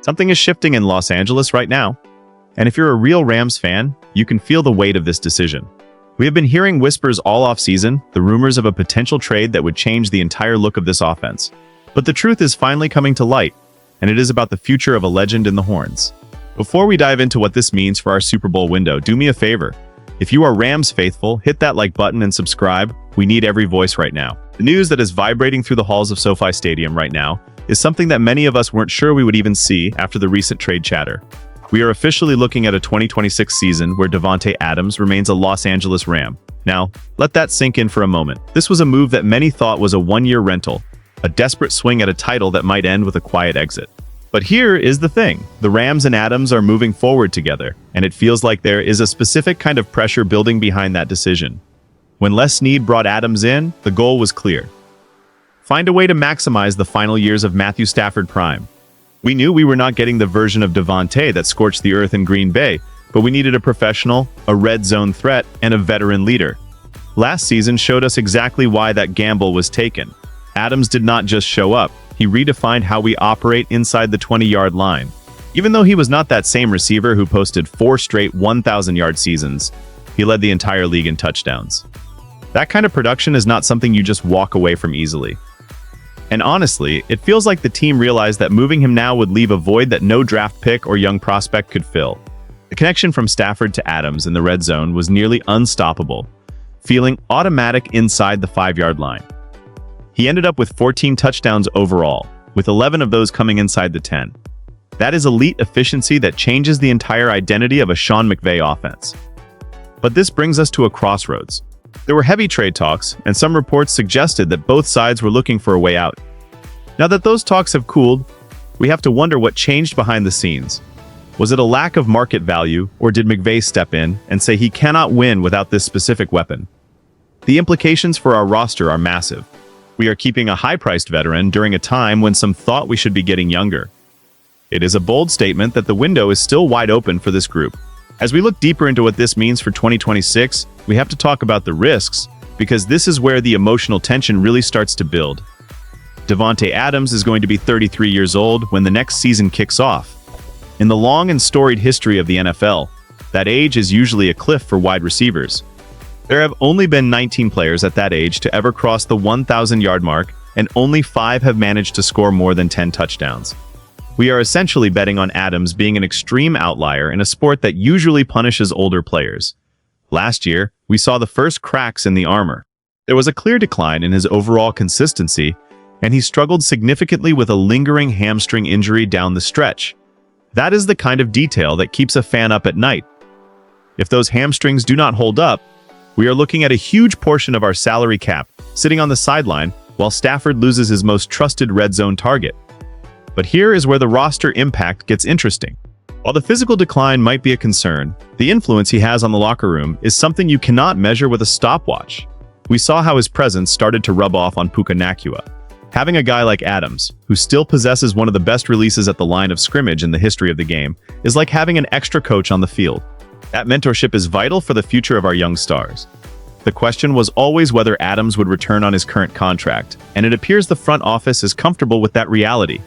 Something is shifting in Los Angeles right now. And if you're a real Rams fan, you can feel the weight of this decision. We have been hearing whispers all off-season, the rumors of a potential trade that would change the entire look of this offense. But the truth is finally coming to light, and it is about the future of a legend in the Horns. Before we dive into what this means for our Super Bowl window, do me a favor. If you are Rams faithful, hit that like button and subscribe. We need every voice right now. The news that is vibrating through the halls of SoFi Stadium right now is something that many of us weren't sure we would even see after the recent trade chatter. We are officially looking at a 2026 season where Davante Adams remains a Los Angeles Ram. Now, let that sink in for a moment. This was a move that many thought was a one-year rental, a desperate swing at a title that might end with a quiet exit. But here is the thing. The Rams and Adams are moving forward together, and it feels like there is a specific kind of pressure building behind that decision. When Les Snead brought Adams in, the goal was clear. Find a way to maximize the final years of Matthew Stafford prime. We knew we were not getting the version of Davante that scorched the earth in Green Bay, but we needed a professional, a red zone threat, and a veteran leader. Last season showed us exactly why that gamble was taken. Adams did not just show up, he redefined how we operate inside the 20-yard line. Even though he was not that same receiver who posted 4 straight 1,000-yard seasons, he led the entire league in touchdowns. That kind of production is not something you just walk away from easily. And honestly, it feels like the team realized that moving him now would leave a void that no draft pick or young prospect could fill. The connection from Stafford to Adams in the red zone was nearly unstoppable, feeling automatic inside the 5-yard line. He ended up with 14 touchdowns overall, with 11 of those coming inside the 10. That is elite efficiency that changes the entire identity of a Sean McVay offense. But this brings us to a crossroads. There were heavy trade talks, and some reports suggested that both sides were looking for a way out. Now that those talks have cooled, we have to wonder what changed behind the scenes. Was it a lack of market value, or did McVay step in and say he cannot win without this specific weapon? The implications for our roster are massive. We are keeping a high-priced veteran during a time when some thought we should be getting younger. It is a bold statement that the window is still wide open for this group. As we look deeper into what this means for 2026, we have to talk about the risks, because this is where the emotional tension really starts to build. Davante Adams is going to be 33 years old when the next season kicks off. In the long and storied history of the NFL, that age is usually a cliff for wide receivers. There have only been 19 players at that age to ever cross the 1,000-yard mark, and only 5 have managed to score more than 10 touchdowns. We are essentially betting on Adams being an extreme outlier in a sport that usually punishes older players. Last year, we saw the first cracks in the armor. There was a clear decline in his overall consistency, and he struggled significantly with a lingering hamstring injury down the stretch. That is the kind of detail that keeps a fan up at night. If those hamstrings do not hold up, we are looking at a huge portion of our salary cap sitting on the sideline while Stafford loses his most trusted red zone target. But here is where the roster impact gets interesting. While the physical decline might be a concern, the influence he has on the locker room is something you cannot measure with a stopwatch. We saw how his presence started to rub off on Puka Nacua. Having a guy like Adams, who still possesses one of the best releases at the line of scrimmage in the history of the game, is like having an extra coach on the field. That mentorship is vital for the future of our young stars. The question was always whether Adams would return on his current contract, and it appears the front office is comfortable with that reality.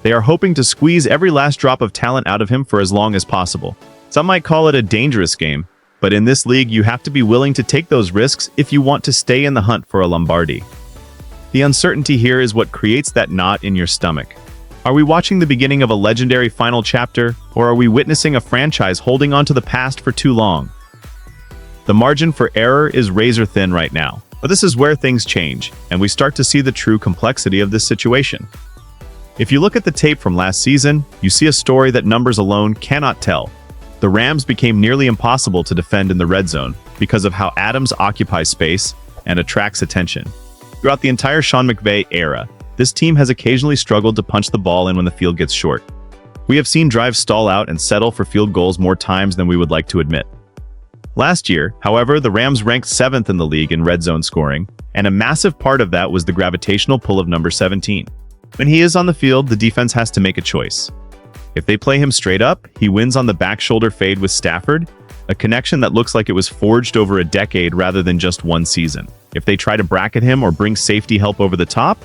They are hoping to squeeze every last drop of talent out of him for as long as possible. Some might call it a dangerous game, but in this league you have to be willing to take those risks if you want to stay in the hunt for a Lombardi. The uncertainty here is what creates that knot in your stomach. Are we watching the beginning of a legendary final chapter, or are we witnessing a franchise holding on to the past for too long? The margin for error is razor thin right now, but this is where things change, and we start to see the true complexity of this situation. If you look at the tape from last season, you see a story that numbers alone cannot tell. The Rams became nearly impossible to defend in the red zone because of how Adams occupies space and attracts attention. Throughout the entire Sean McVay era, this team has occasionally struggled to punch the ball in when the field gets short. We have seen drives stall out and settle for field goals more times than we would like to admit. Last year, however, the Rams ranked 7th in the league in red zone scoring, and a massive part of that was the gravitational pull of number 17. When he is on the field, the defense has to make a choice. If they play him straight up, he wins on the back shoulder fade with Stafford, a connection that looks like it was forged over a decade rather than just one season. If they try to bracket him or bring safety help over the top,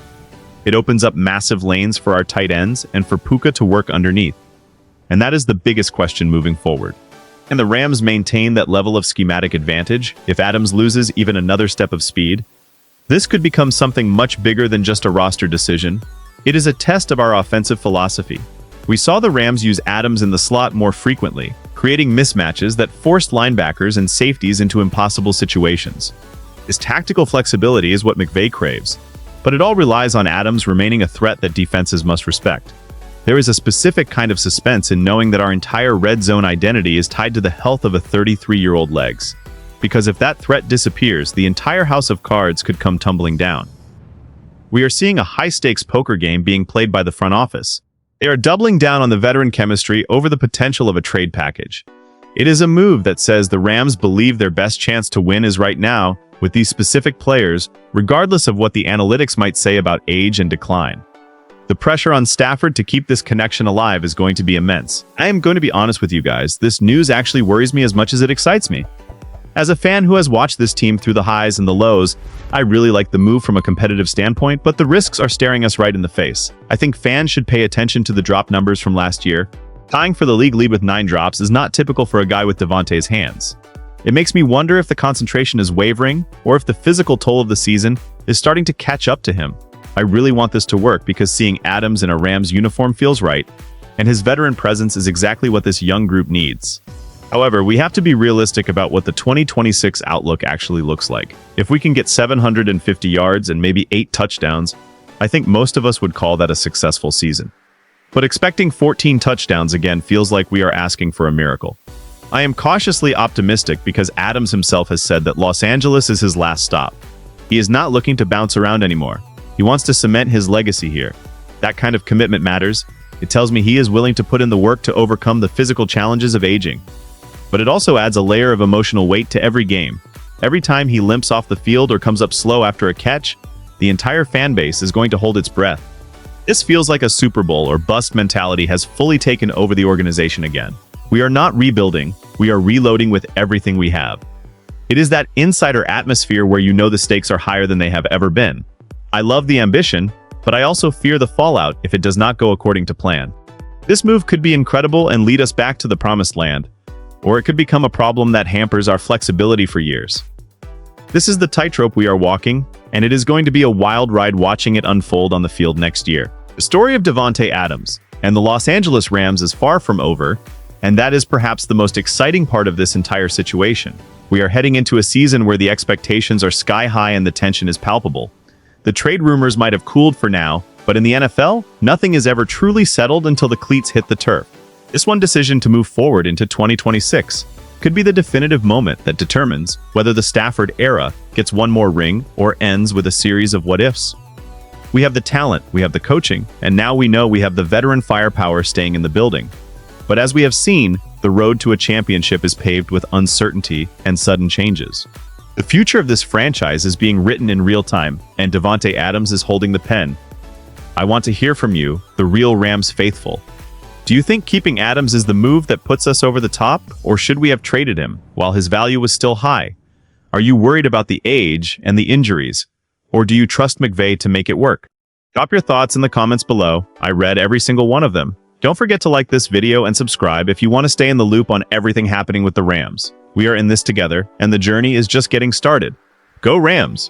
it opens up massive lanes for our tight ends and for Puka to work underneath. And that is the biggest question moving forward. Can the Rams maintain that level of schematic advantage if Adams loses even another step of speed? This could become something much bigger than just a roster decision. It is a test of our offensive philosophy. We saw the Rams use Adams in the slot more frequently, creating mismatches that forced linebackers and safeties into impossible situations. His tactical flexibility is what McVay craves, but it all relies on Adams remaining a threat that defenses must respect. There is a specific kind of suspense in knowing that our entire red zone identity is tied to the health of a 33-year-old legs. Because if that threat disappears, the entire house of cards could come tumbling down. We are seeing a high-stakes poker game being played by the front office. They are doubling down on the veteran chemistry over the potential of a trade package. It is a move that says the Rams believe their best chance to win is right now with these specific players, regardless of what the analytics might say about age and decline. The pressure on Stafford to keep this connection alive is going to be immense. I am going to be honest with you guys, this news actually worries me as much as it excites me. As a fan who has watched this team through the highs and the lows, I really like the move from a competitive standpoint, but the risks are staring us right in the face. I think fans should pay attention to the drop numbers from last year. Tying for the league lead with 9 drops is not typical for a guy with Davante's hands. It makes me wonder if the concentration is wavering, or if the physical toll of the season is starting to catch up to him. I really want this to work because seeing Adams in a Rams uniform feels right, and his veteran presence is exactly what this young group needs. However, we have to be realistic about what the 2026 outlook actually looks like. If we can get 750 yards and maybe 8 touchdowns, I think most of us would call that a successful season. But expecting 14 touchdowns again feels like we are asking for a miracle. I am cautiously optimistic because Adams himself has said that Los Angeles is his last stop. He is not looking to bounce around anymore. He wants to cement his legacy here. That kind of commitment matters. It tells me he is willing to put in the work to overcome the physical challenges of aging. But it also adds a layer of emotional weight to every game. Every time he limps off the field or comes up slow after a catch, the entire fan base is going to hold its breath. This feels like a Super Bowl or bust mentality has fully taken over the organization again. We are not rebuilding, we are reloading with everything we have. It is that insider atmosphere where you know the stakes are higher than they have ever been. I love the ambition, but I also fear the fallout if it does not go according to plan. This move could be incredible and lead us back to the promised land, or it could become a problem that hampers our flexibility for years. This is the tightrope we are walking, and it is going to be a wild ride watching it unfold on the field next year. The story of Davante Adams and the Los Angeles Rams is far from over, and that is perhaps the most exciting part of this entire situation. We are heading into a season where the expectations are sky high and the tension is palpable. The trade rumors might have cooled for now, but in the NFL, nothing is ever truly settled until the cleats hit the turf. This one decision to move forward into 2026 could be the definitive moment that determines whether the Stafford era gets one more ring or ends with a series of what-ifs. We have the talent, we have the coaching, and now we know we have the veteran firepower staying in the building. But as we have seen, the road to a championship is paved with uncertainty and sudden changes. The future of this franchise is being written in real time, and Davante Adams is holding the pen. I want to hear from you, the real Rams faithful. Do you think keeping Adams is the move that puts us over the top, or should we have traded him while his value was still high? Are you worried about the age and the injuries, or do you trust McVay to make it work? Drop your thoughts in the comments below. I read every single one of them. Don't forget to like this video and subscribe if you want to stay in the loop on everything happening with the Rams. We are in this together, and the journey is just getting started. Go Rams!